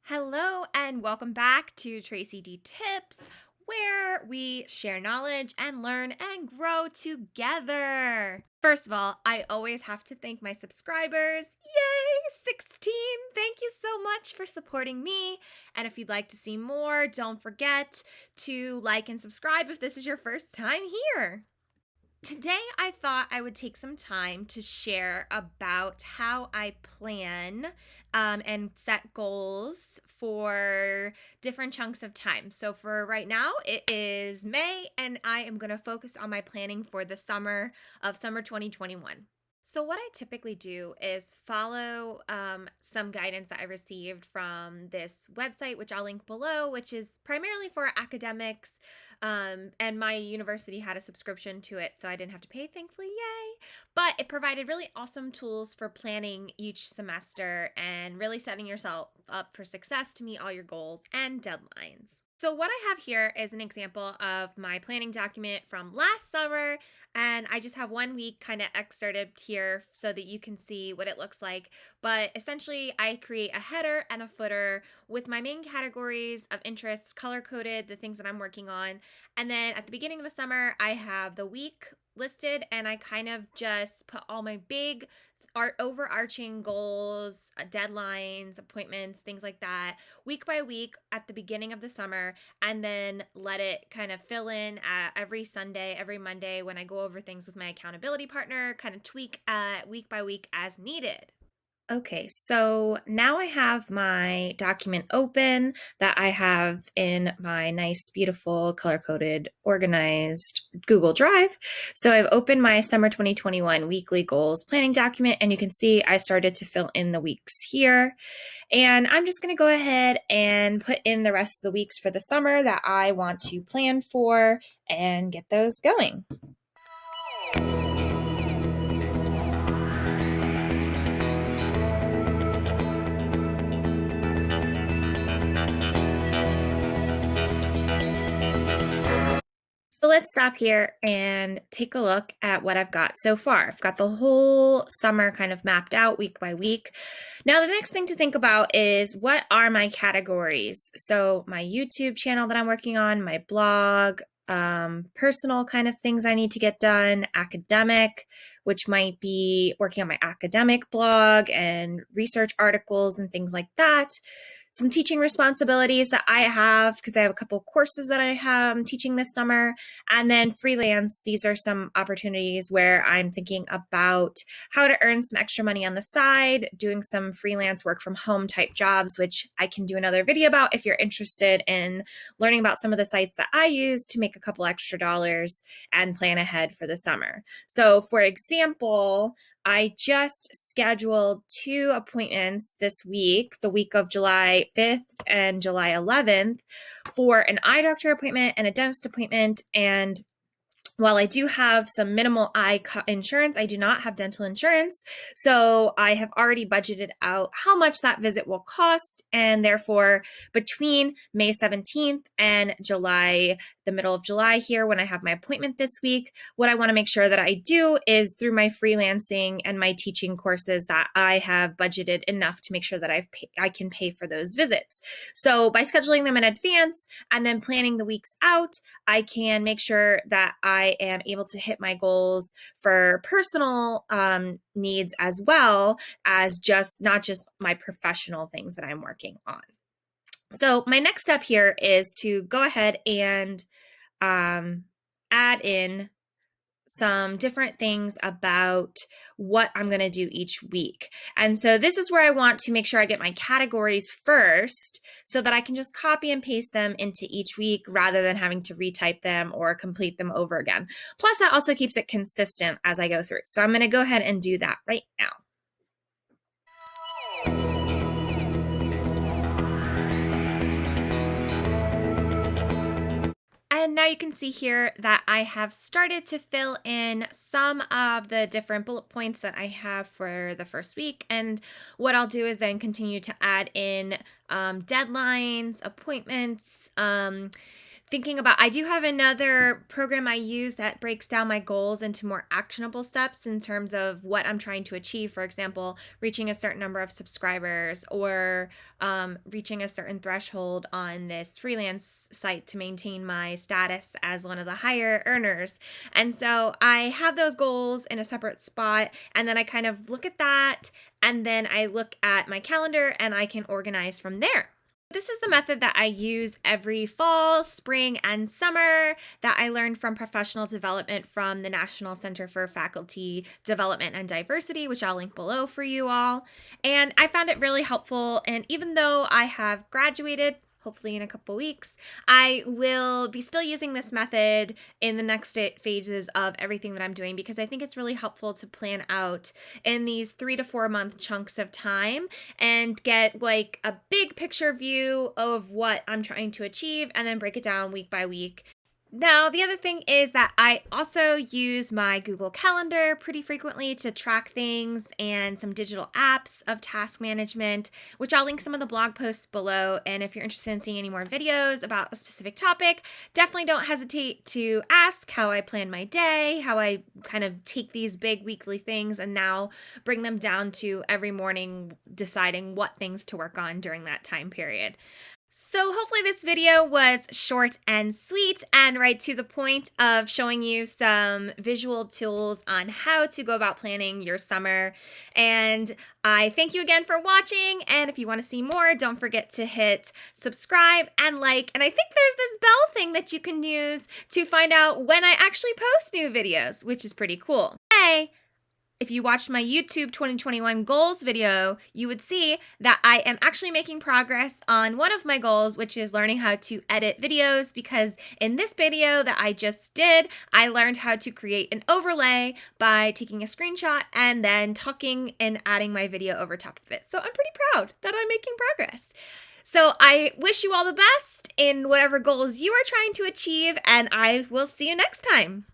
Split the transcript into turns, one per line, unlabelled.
Hello, and welcome back to Tracy D Tips, where we share knowledge and learn and grow together. First of all, I always have to thank my subscribers. Yay, 16! Thank you so much for supporting me. And if you'd like to see more, don't forget to like and subscribe if this is your first time here. Today, I thought I would take some time to share about how I plan and set goals for different chunks of time. So, for right now, it is May, and I am going to focus on my planning for the summer 2021. So, what I typically do is follow some guidance that I received from this website, which I'll link below, which is primarily for academics. And my university had a subscription to it, so I didn't have to pay, thankfully, yay. But it provided really awesome tools for planning each semester and really setting yourself up for success to meet all your goals and deadlines. So, what I have here is an example of my planning document from last summer, and I just have 1 week kind of excerpted here so that you can see what it looks like. But essentially, I create a header and a footer with my main categories of interest color coded, the things that I'm working on. And then at the beginning of the summer, I have the week listed, and I kind of just put all my big overarching goals, deadlines, appointments, things like that, week by week at the beginning of the summer, and then let it kind of fill in every Sunday, every Monday when I go over things with my accountability partner, kind of tweak week by week as needed. Okay, so now I have my document open that I have in my nice, beautiful, color-coded, organized Google Drive. So I've opened my summer 2021 weekly goals planning document, and you can see I started to fill in the weeks here. And I'm just going to go ahead and put in the rest of the weeks for the summer that I want to plan for and get those going. So let's stop here and take a look at what I've got so far. I've got the whole summer kind of mapped out week by week. Now, the next thing to think about is what are my categories? So my YouTube channel that I'm working on, my blog, personal kind of things I need to get done, academic, which might be working on my academic blog and research articles and things like that. Some teaching responsibilities that I have because I have a couple of courses that I am teaching this summer, and then freelance. These are some opportunities where I'm thinking about how to earn some extra money on the side, doing some freelance work from home type jobs, which I can do another video about if you're interested in learning about some of the sites that I use to make a couple extra dollars and plan ahead for the summer. So for example, I just scheduled 2 appointments this week, the week of July 5th and July 11th, for an eye doctor appointment and a dentist appointment. And while I do have some minimal eye insurance, I do not have dental insurance. So I have already budgeted out how much that visit will cost. And therefore, between May 17th and the middle of July here, when I have my appointment this week, what I want to make sure that I do is through my freelancing and my teaching courses that I have budgeted enough to make sure that I can pay for those visits. So by scheduling them in advance and then planning the weeks out, I can make sure that I am able to hit my goals for personal needs as well as not just my professional things that I'm working on. So my next step here is to go ahead and add in some different things about what I'm going to do each week. And so this is where I want to make sure I get my categories first so that I can just copy and paste them into each week rather than having to retype them or complete them over again. Plus, that also keeps it consistent as I go through. So I'm going to go ahead and do that right now. And now you can see here that I have started to fill in some of the different bullet points that I have for the first week. And what I'll do is then continue to add in deadlines, appointments, thinking about, I do have another program I use that breaks down my goals into more actionable steps in terms of what I'm trying to achieve. For example, reaching a certain number of subscribers, or reaching a certain threshold on this freelance site to maintain my status as one of the higher earners. And so I have those goals in a separate spot, and then I kind of look at that, and then I look at my calendar and I can organize from there. This is the method that I use every fall, spring, and summer that I learned from professional development from the National Center for Faculty Development and Diversity, which I'll link below for you all. And I found it really helpful. And even though I have graduated, hopefully in a couple weeks, I will be still using this method in the next phases of everything that I'm doing, because I think it's really helpful to plan out in these 3 to 4 month chunks of time and get like a big picture view of what I'm trying to achieve, and then break it down week by week. Now, the other thing is that I also use my Google Calendar pretty frequently to track things, and some digital apps of task management, which I'll link some of the blog posts below. And if you're interested in seeing any more videos about a specific topic, definitely don't hesitate to ask how I plan my day, how I kind of take these big weekly things and now bring them down to every morning deciding what things to work on during that time period. So hopefully this video was short and sweet and right to the point of showing you some visual tools on how to go about planning your summer. And I thank you again for watching. And if you want to see more, don't forget to hit subscribe and like. And I think there's this bell thing that you can use to find out when I actually post new videos, which is pretty cool. Hey! If you watched my YouTube 2021 goals video, you would see that I am actually making progress on one of my goals, which is learning how to edit videos, because in this video that I just did, I learned how to create an overlay by taking a screenshot and then talking and adding my video over top of it. So I'm pretty proud that I'm making progress. So I wish you all the best in whatever goals you are trying to achieve, and I will see you next time.